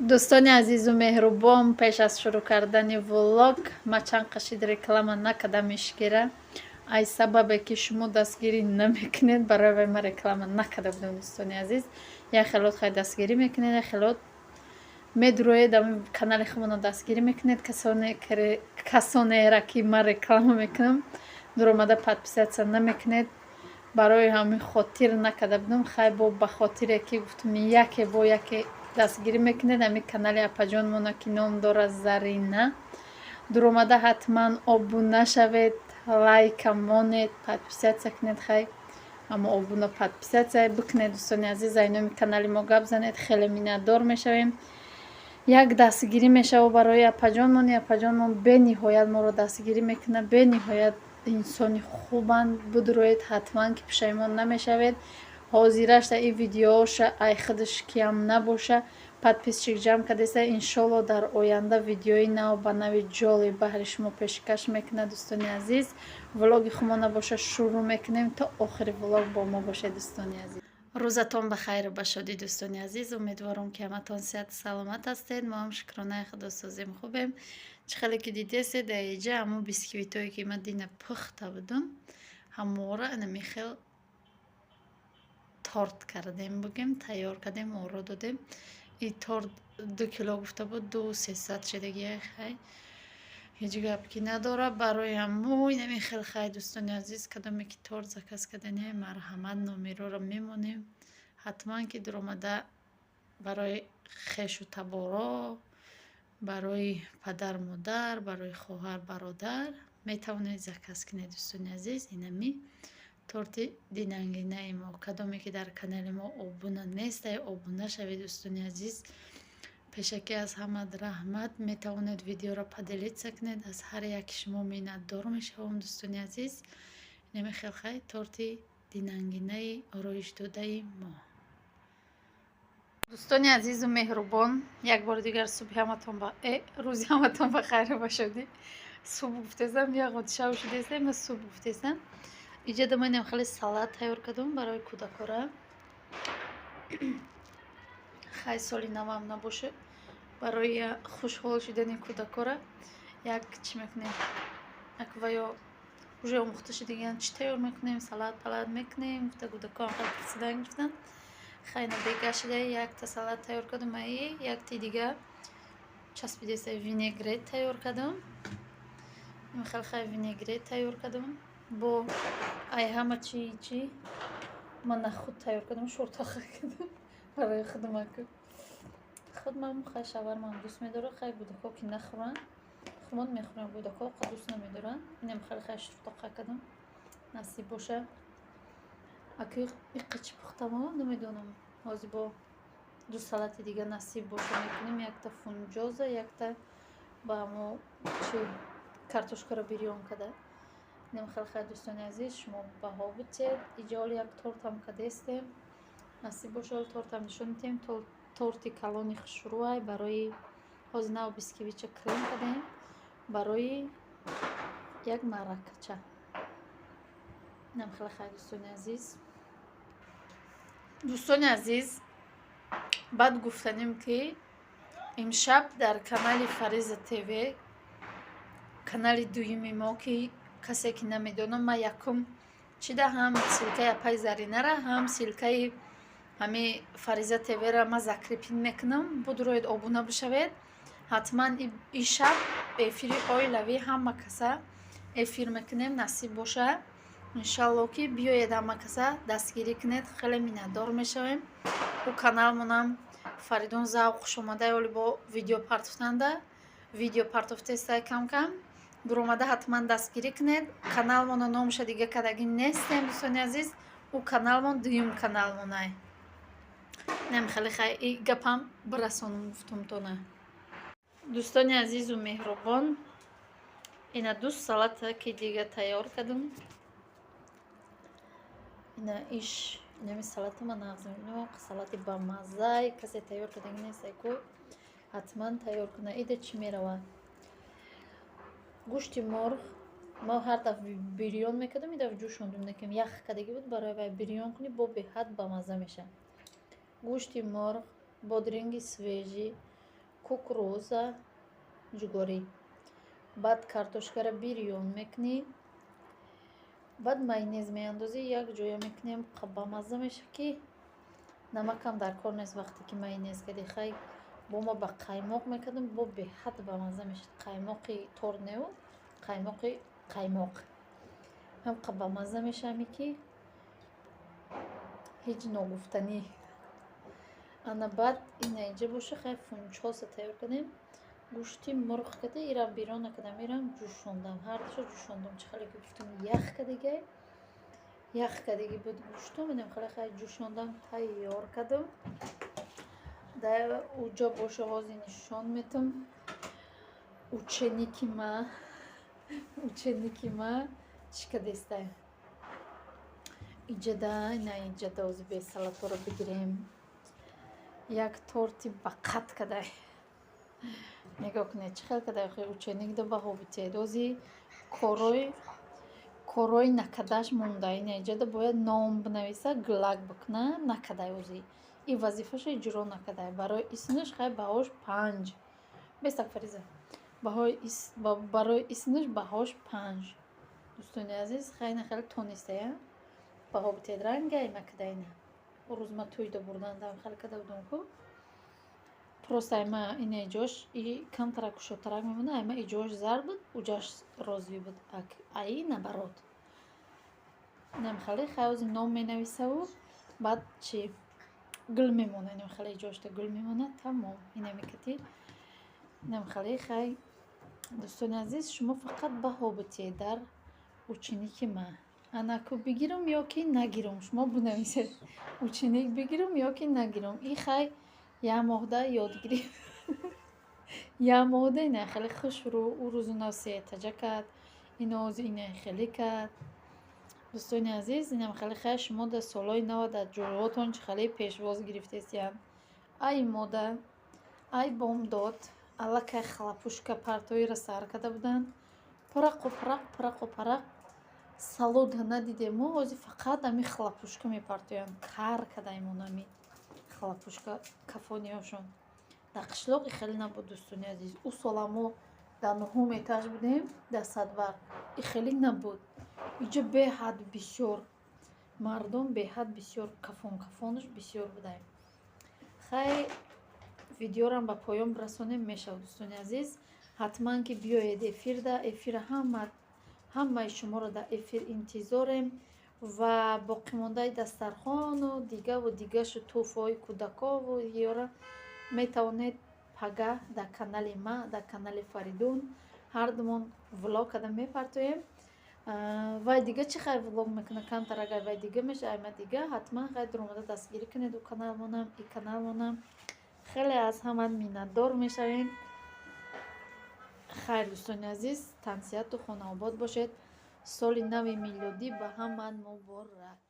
دوستان عزیز و مهربان، پیش از شروع کردن ولوگ ما چند قشید реклама نکردم اشکره ای سببه که شما دستگیری نمیکنید برای ما реклама نکرده بودم. دوستان عزیز یا خلوت خیلی دستگیری میکنید، خلوت میدروید کانال خمون دستگیری میکنید. کسانی را که ما реклама میکنم در اومده подписаться نمیکنید، برای همین خاطر نکرده بودم. خیلی با خاطر که گفتم یکی با یکی دستگیری میکنید. همین کانال اپاجان مونا که نام داره زرینه، در اومده حتما ابونه شوید، لایک مونید، подписаться کنید. خیلی اما ابونه подписаться بکنید. دوستان عزیز اینو کانال ما گپ زنید، خیلی مینادار میشویم. یک دستگیری میشه برای اپاجان مون به نهایت ما رو دستگیری میکنه. به نهایت انسانی خوبند، بدروید حتما که پشیمان نمیشوید. حاضرش در این ویدیوش ای خودش کم نباشه. подписчик جمع کردیسته، انشالله در آینده ویدیوی نو با نوی جالی بهر شما پیشکش میکنه. دوستان عزیز ولوگ خما نباشه شروع میکنیم تا آخر ولوگ با ما باشه. دوستان عزیز روزتون بخیر باشید. دوستان عزیز امیدوارم که همتون صحت سلامت هستید. ما هم شکرانه خدا سازیم خوبیم. چخیلی که دیدیسته در اینجا همون بیسکویت هایی که من دینه پخته بودم همه را نمیخیل تارت کردیم، بگیم تیار کردیم و را دادیم. این تارت 2 کیلو گفته بود 200-300 شدگی. خیلی هیچ گپ که نداره برای همون نمیخیل. خیلی دوستان عزیز کدامی که تارت زکس کردنه مرحمت نامیرو را میمونیم. حتما که در اومده برای خیش و تبارا، برای پدر مادر، برای خواهر برادر میتوانید زکس کنید. دوستان عزیز اینمی تورت دیننگینه ما کدامی که در کانال ما ابونه نیست ابونه شوید. دوستان عزیز پیشکی از همه رحمت میتوانید ویدیو را پدلیت کنید. از هر یک شما مینتدار میشوم. دوستان عزیز نمیخیل خیلی تورت دیننگینه آرایش داده ما. دوستان عزیز و مهربان یک بار دیگر صبح همتون روزی همتون بخیر باشید. صبح گفتم یا قد شب شده ما صبح گفتم اینجا دم خیلی سالاد تیار کردم برای کودکان. خیلی سالی نوام نباشه برای خوشحال شدن کودکان یک چی میکنیم یک ویا уже آموخته شدگان چی تیار میکنیم، سالاد پلاد میکنیم. گفته کودکان خیلی پرسیدن گفتن خیلی دیگه شده. یک تا سالاد تیار کردم، یک تا دیگه چسبیده وینگرت تیار کردم. خیلی وینگرت تیار کردم با ای همه چی من خود تیار کردم. شورتا کردم برای خودم که خودم خیلی شاورما دوست می‌دارم. خیلی کودکا که نخورن خمون میخورن، کودکا دوست نمی‌دارن. اینم خیلی شورتا کردم نصیب باشه. اگه این قچ پختم نمیدونم حاضر با 2 سالت دیگه نصیب باشه میکنیم. یک تا فونجوزه، یک تا با مو چی کارتوشکا را بیریون کده. نم خیلی دوستان عزیز شما بها بتید. ایجال یک تورت هم کدیستیم نصیب باشه. تورت هم نشون میتیم. تورتی کلونی شروعه برای حاضر و بیسکویت کریم کدیم برای یک مرکچه. نم خیلی دوستان عزیز بعد گفتنیم که امشب در کانال فریزا تیوی کانال دویمی ما که کسی که نمیدونه ما یکم چیده هم سیلکه اپای زرینه را هم سیلکه همه فریزا تیوی را ما زکریپین میکنم. بدروید ابونه بشوید. حتما این شب افیری آیلوی هم کسا افیر میکنیم نصیب باشه. انشالله که بیاید همه کسا دستگیری کنید. خیلی مینادار میشویم. و کانال منم فریدون زاو خوش اومده ولی با ویدیو پرتفتنده ویدیو پرتفته کم در اومده حتما دستگیری کنید. کانال منو نامش دیگه کدگی نیستیم. دوستان عزیز و کانال من دویم کانال منه نم خیلی گپم برسونم گفتم تو نه. دوستان عزیز و مهربان اینا 2 سالت که دیگه تیار کردم. اینا ایش نمی سالت من نازم سالت با مزه کسی تیار کردن نیست که حتما تیار کنه. ایده چی میروه گوشت مرغ ما هر دفعه بریون میکردم. این دفعه جوشوندم نکم یخ کدگی بود برای بریون کنی با به حد با مزه میشه. گوشت مرغ بادرنگ سویجی кукуруза ҷугорӣ, баъд картошкаро бирён мекунӣ, баъд майонез меандозӣ, як ҷоя мекунем ба мазза мешавад ки намакам дар кор нест. Вақте ки майонез кардӣ, хай бо мо ба қаймоқ мекардем, бо беҳад ба мазза мешавад. Қаймоқи тор неу, қаймоқи қаймоқ ҳам ба мазза мешавад ки ҳеҷ ногуфтанӣ. ана баъд ина инҷа боша, хай фунчоса тайёр кардем. гӯшти мурғ карда ира бирён накардам, ирам ҷӯшондам, ҳардуша ҷӯшондам. Чӣ хеле гуфтам ях кардагай, ях кадаги буд гӯштум, инам хеле хай ҷӯшондам, тайёр кардам. дар уҷа боша ҳозир нишон метам. Ученики ма чӣ кадестай. Иҷада ина иҷада ҳозир бесалаторо бигирем. Як торти бақат кадай. Нигоҳ кунед чӣ хел кадай, охир ученик да ба ҳобитед. Ҳозир корои накадаш монда. Ина иҷада бояд ном бинависа, глак бикуна, накадай ҳозир. И вазифаша иҷро накадай. Барои исинаш хай баҳош 5. Бесак Фариза. Барои исинаш баҳош 5. Дӯстони азиз, хайна хеле тонистая. Ба ҳобитед рангай накадайна. рӯз ма тӯйда бурдандам хеле када будам ку. Просто айма ина иҷош камтара кушотарак мемона, айма иҷош зар буд, уҷаш розӣ буд. Ай набарот. Инам хеле хай ҳозир ном менависаву баъд чи гул мемона. Инам хеле иҷошта гул мемона. Тамом. Ина мекати. Инам хеле хай. Дӯстони азиз, шумо фақат ба ҳобитед дар ученики ма. Анаку бигирам ё ки нагирам. Шумо бинависед. Ученик бигирам ё ки нагирам. И хай я моҳда ёдгирӣ. Я моҳда ина хеле хушрӯ. У рӯзу навсия таҷа кард. Ина ҳозир ина хеле кард. Дӯстони азиз, инам хеле хай шумо дар солҳои нав дар ҷойҳотон чӣ хеле пешвоз гирифтесиян. Ай модар, ай бомдод, аллакай хлопушка партоиро сар карда буданд. Парақу парақ. Салода надидем мо, ҳозир фақат ами хлопушка мепартоянд. Кар кадай монами хлопушка кафониҳошон. Дар қишлоқ хеле набуд дӯстони азиз. У сола мо дар 9-ум этаж будем, дар Садбар. Хеле набуд. Иҷа беҳад бисёр мардум, беҳад бисёр кафонаш бисёр будаем. Хай видеорам ба поён расонем мешавад дӯстони азиз. Ҳатман ки биёед эфирда, эфира ҳамаи шуморо дар эфир интизорем ва боқимондаи дастархону дигашу тӯҳфаҳои кӯдакову ёра метавонед пага дар канали ма, дар канали Фаридун ҳардумон влог када мепартоем. Вай дига чӣ хай влог мекуна, камтар агар вай дига меша, айма дига ҳатман хай дуромада дастгирӣ кунед. У каналмонам, и каналмонам. Хеле аз ҳама миннатдор мешавем. Хайр дӯстони азиз, тансияту хонаобод бошед. Соли нави милодӣ ба ҳама муборак.